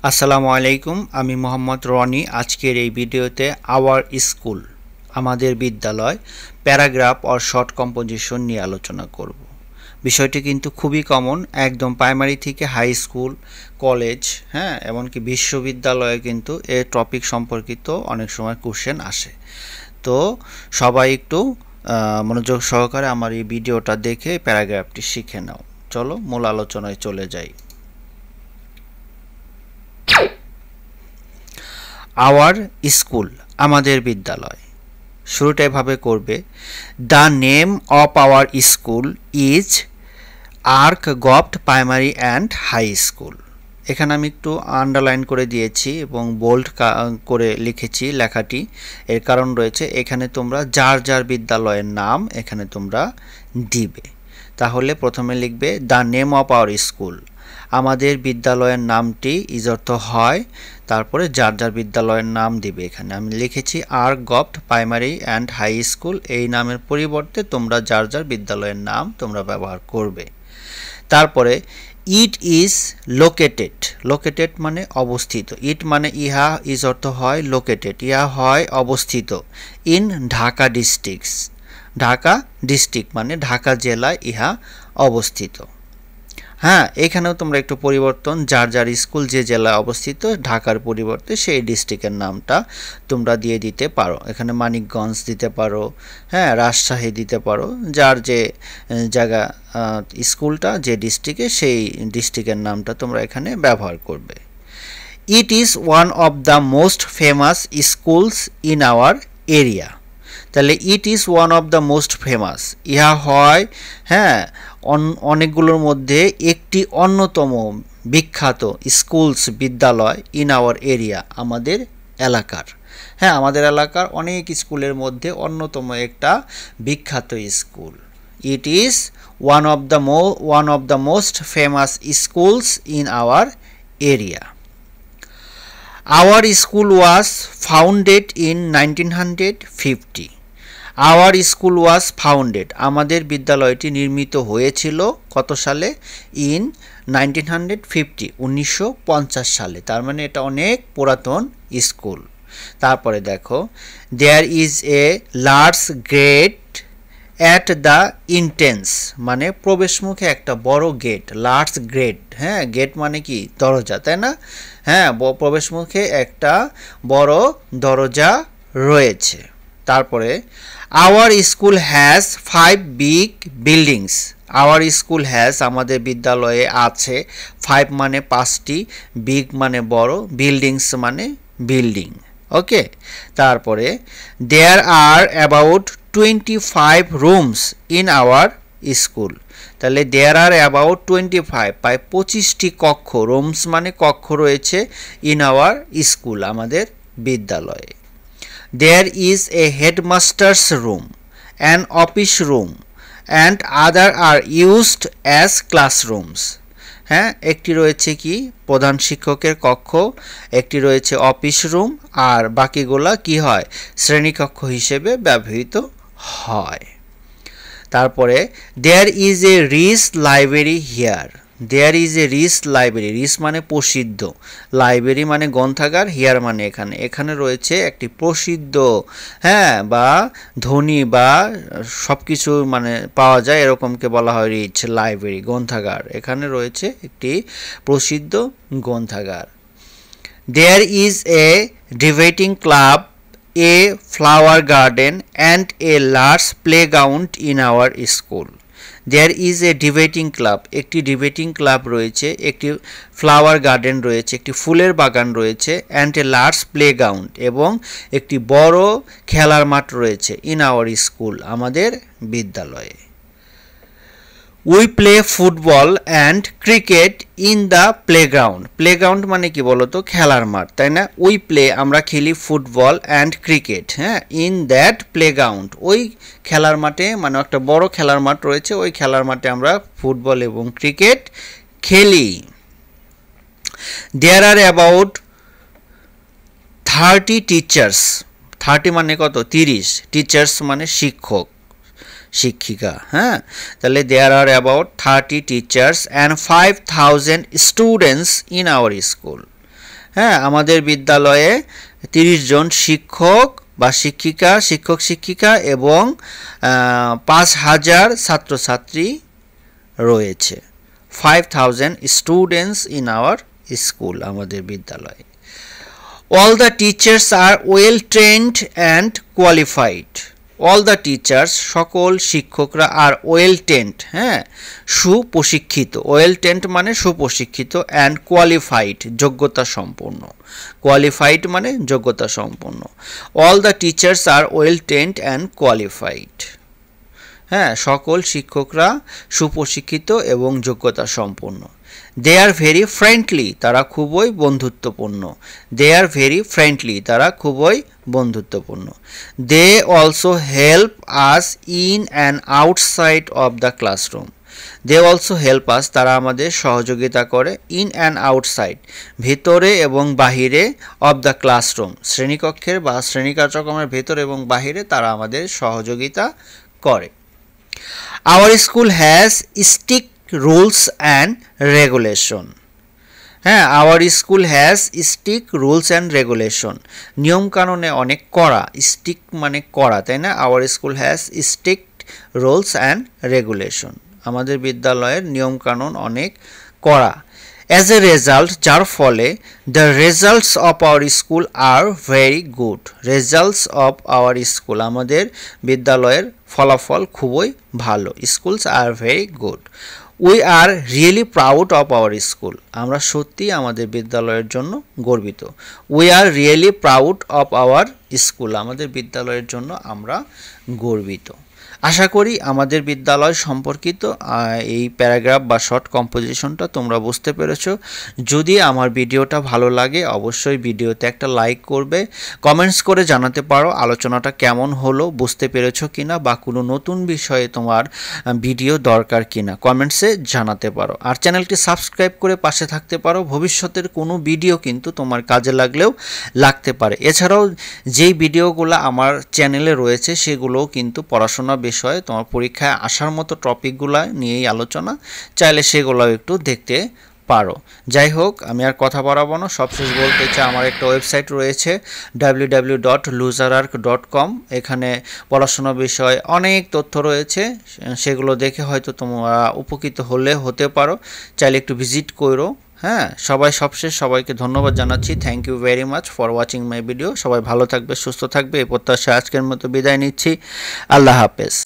আসসালামু আলাইকুম, আমি মোহাম্মদ রনি। আজকের এই ভিডিওতে আওয়ার স্কুল আমাদের বিদ্যালয় প্যারাগ্রাফ অর শর্ট কম্পোজিশন নিয়ে আলোচনা করব। বিষয়টি কিন্তু খুবই কমন, একদম প্রাইমারি থেকে হাই স্কুল, কলেজ, এমনকি বিশ্ববিদ্যালয়ে কিন্তু এই টপিক সম্পর্কিত অনেক সময় কোশ্চেন আসে। তো সবাই একটু মনোযোগ সহকারে আমার এই ভিডিওটা দেখে প্যারাগ্রাফটি শিখে নাও। চলো মূল আলোচনায় চলে যাই। আওয়ার স্কুল আমাদের বিদ্যালয়, শুরুটা এভাবে করবে, the name of our school is arc govt primary and high school. এখানে আমি একটু আন্ডারলাইন করে দিয়েছি এবং বোল্ড করে লিখেছি লেখাটি। এর কারণ রয়েছে, এখানে তোমরা যার যার বিদ্যালয়ের নাম এখানে তোমরা দিবে। তাহলে প্রথমে লিখবে the name of our school, আমাদের বিদ্যালয়ের নামটি ইজ অর্থ হয়, তারপরে যার যার বিদ্যালয়ের নাম দিবে। এখানে আমি লিখেছি arc govt primary and high school, এই নামের পরিবর্তে তোমরা যার যার বিদ্যালয়ের নাম তোমরা ব্যবহার করবে। তারপরে ইট ইজ লোকেটেড, লোকেটেড মানে অবস্থিত, ইট মানে ইহা, ইজ অর্থ হয় লোকেটেড, ইহা হয় অবস্থিত, in Dhaka districts, Dhaka district মানে ঢাকা জেলায় ইহা অবস্থিত। এখানেও তোমরা একটু পরিবর্তন, যার যার স্কুল যে জেলায় অবস্থিত ঢাকার পরিবর্তে সেই ডিস্ট্রিক্টের নামটা তোমরা দিয়ে দিতে পারো। এখানে মানিকগঞ্জ দিতে পারো, রাজশাহী দিতে পারো, যার যে জায়গা স্কুলটা যে ডিস্ট্রিক্টে সেই ডিস্ট্রিক্টের নামটা তোমরা এখানে ব্যবহার করবে। It is one of the most famous schools in our area. তাহলে it is one of the most famous, ইহা হয় অনেকগুলোর মধ্যে একটি অন্যতম বিখ্যাত স্কুলস বিদ্যালয় ইন আওয়ার এরিয়া, আমাদের এলাকার। আমাদের এলাকার অনেক স্কুলের মধ্যে অন্যতম একটা বিখ্যাত school. It is one of the most famous schools in our area. Our school was founded in 1950। Our school was founded, আমাদের বিদ্যালয়টি নির্মিত হয়েছিল কত সালে? ইন 1950, 1950 সালে। তার মানে এটা অনেক পুরাতন স্কুল। তারপরে দেখো, there is a large gate at the entrance, মানে প্রবেশমুখে একটা বড় গেট, লার্জ গেট, গেট মানে কি? দরজা, তাই না? প্রবেশমুখে একটা বড় দরজা রয়েছে। তারপরে hour school has 5 big buildings. Hour school has আমাদের বিদ্যালয়ে আছে, 5 মানে 5টি, বিগ মানে বড়, বিল্ডিংস মানে বিল্ডিং। ওকে, তারপরে there are about 25 rooms in our school. তাহলে দেয়ার আর অ্যাবাউট 25, প্রায় 25টি কক্ষ, রুমস মানে কক্ষ রয়েছে, ইন আওয়ার স্কুল আমাদের বিদ্যালয়ে। There is a headmaster's room, an office room, and other are used as classrooms. একটি রয়েছে কি? প্রধান শিক্ষকের কক্ষ, একটি রয়েছে অফিস রুম, আর বাকিগুলা কি হয়? শ্রেণীকক্ষ হিসেবে ব্যবহৃত হয়। তারপরে there is a rich library here. There is a rich library, rich মানে প্রসিদ্ধ, লাইব্রেরি মানে গ্রন্থাগার, হিয়ার মানে এখানে রয়েছে একটি প্রসিদ্ধ বা ধনী বা সব কিছু মানে পাওয়া যায় এরকমকে বলা হয় রিচ লাইব্রেরি, গ্রন্থাগার। এখানে রয়েছে একটি প্রসিদ্ধ গ্রন্থাগার। There is a debating club, a flower garden and a large playground in our school. There is a debating club, একটি ডিবেটিং ক্লাব রয়েছে, একটি ফ্লাওয়ার গার্ডেন রয়েছে, একটি ফুলের বাগান রয়েছে, অ্যান্ড এ লার্জ প্লেগ্রাউন্ড, এবং একটি বড় খেলার মাঠ রয়েছে, ইন আওয়ার স্কুল আমাদের বিদ্যালয়ে। We play football and cricket in the playground. Playground মানে কি বলতো? খেলার মাঠ, তাই না? উই প্লে আমরা খেলি football and cricket, in that playground, ওই খেলার মাঠে, মানে একটা বড় খেলার মাঠ রয়েছে, ওই খেলার মাঠে আমরা ফুটবল এবং ক্রিকেট খেলি। দেয়ার আর অ্যাবাউট 30 টিচার্স, 30 মানে কত? 30, টিচার্স মানে শিক্ষক, শিক্ষিকা। তাহলে there are about 30 teachers and 5000 students in our school. হ্যাঁ, আমাদের বিদ্যালয়ে 30 জন শিক্ষক বা শিক্ষিকা, শিক্ষিকা এবং 5000 ছাত্রছাত্রী রয়েছে। 5000 স্টুডেন্টস ইন আওয়ার স্কুল, আমাদের বিদ্যালয়ে। All the teachers are well trained and qualified. All the teachers, সকল শিক্ষকরা আর ওয়েল ট্রেন্ড, হ্যাঁ, সুপ্রশিক্ষিত। ওয়েল ট্রেন্ড মানে সুপ্রশিক্ষিত, অ্যান্ড কোয়ালিফাইড যোগ্যতা সম্পন্ন। কোয়ালিফাইড মানে যোগ্যতা সম্পন্ন। All the teachers are well trained and qualified. হ্যাঁ, সকল শিক্ষকরা সুপ্রশিক্ষিত এবং যোগ্যতা সম্পন্ন। দে আর ভেরি ফ্রেন্ডলি, তারা খুবই বন্ধুত্বপূর্ণ। দে আর ভেরি ফ্রেন্ডলি, তারা খুবই বন্ধুত্বপূর্ণ। They also help us in and outside of the classroom. They also help us, তারা আমাদের সহযোগিতা করে। ইন অ্যান্ড আউটসাইড, ভিতরে এবং বাহিরে। অফ দ্য ক্লাসরুম, শ্রেণীকক্ষের বা শ্রেণী কার্যক্রমের ভেতরে এবং বাহিরে তারা আমাদের সহযোগিতা করে। Our school has strict rules and regulation. হ্যাঁ, our school has strict rules and regulation, নিয়মকানুনে অনেক কড়া। স্ট্রিক্ট মানে কড়া, তাই না? Our school has strict rules and regulation, আমাদের বিদ্যালয়ের নিয়মকানুন অনেক কড়া। অ্যাজ এ রেজাল্ট, যার ফলে, the results of our school are very good. Results of our school, আমাদের বিদ্যালয়ের ফলাফল খুবই ভালো। Schools are very good. We are really proud of our school, আমরা সত্যি আমাদের বিদ্যালয়ের জন্য গর্বিত। We are really proud of our school, আমাদের বিদ্যালয়ের জন্য আমরা গর্বিত। আশা করি আমাদের বিদ্যালয় সম্পর্কিত এই প্যারাগ্রাফ বা শর্ট কম্পোজিশনটা তোমরা বুঝতে পেরেছো। যদি আমার ভিডিওটা ভালো লাগে অবশ্যই ভিডিওতে একটা লাইক করবে, কমেন্টস করে জানাতে পারো আলোচনাটা কেমন হলো, বুঝতে পেরেছো কিনা, বা কোনো নতুন বিষয়ে তোমার ভিডিও দরকার কিনা কমেন্টসে জানাতে পারো। আর চ্যানেলটি সাবস্ক্রাইব করে পাশে থাকতে পারো, ভবিষ্যতের কোনো ভিডিও কিন্তু তোমার কাজে লাগলেও লাগতে পারে। এছাড়াও যেই ভিডিওগুলো আমার চ্যানেলে রয়েছে সেগুলোও কিন্তু পড়াশোনা বিষয়ে তোমার পরীক্ষায় আসার মতো টপিকগুলো নিয়েই আলোচনা, চাইলে সেগুলোও একটু দেখতে পারো। যাই হোক, আমি আর কথা বাড়াবো না, সবশেষ বলতে চাই আমার একটা ওয়েবসাইট রয়েছে www.loserarc.com। এখানে পড়াশোনা বিষয়ে অনেক তথ্য রয়েছে, সেগুলো দেখে হয়তো তোমরা উপকৃত হতে পারো, চাইলে একটু ভিজিট করো। হ্যাঁ, সবশেষ সবাইকে ধন্যবাদ জানাচ্ছি। Thank you very much for watching my video. সবাই ভালো থাকবে, সুস্থ থাকবে, এই প্রত্যাশায় আজকের মতো বিদায় নিচ্ছি। আল্লাহ হাফেজ।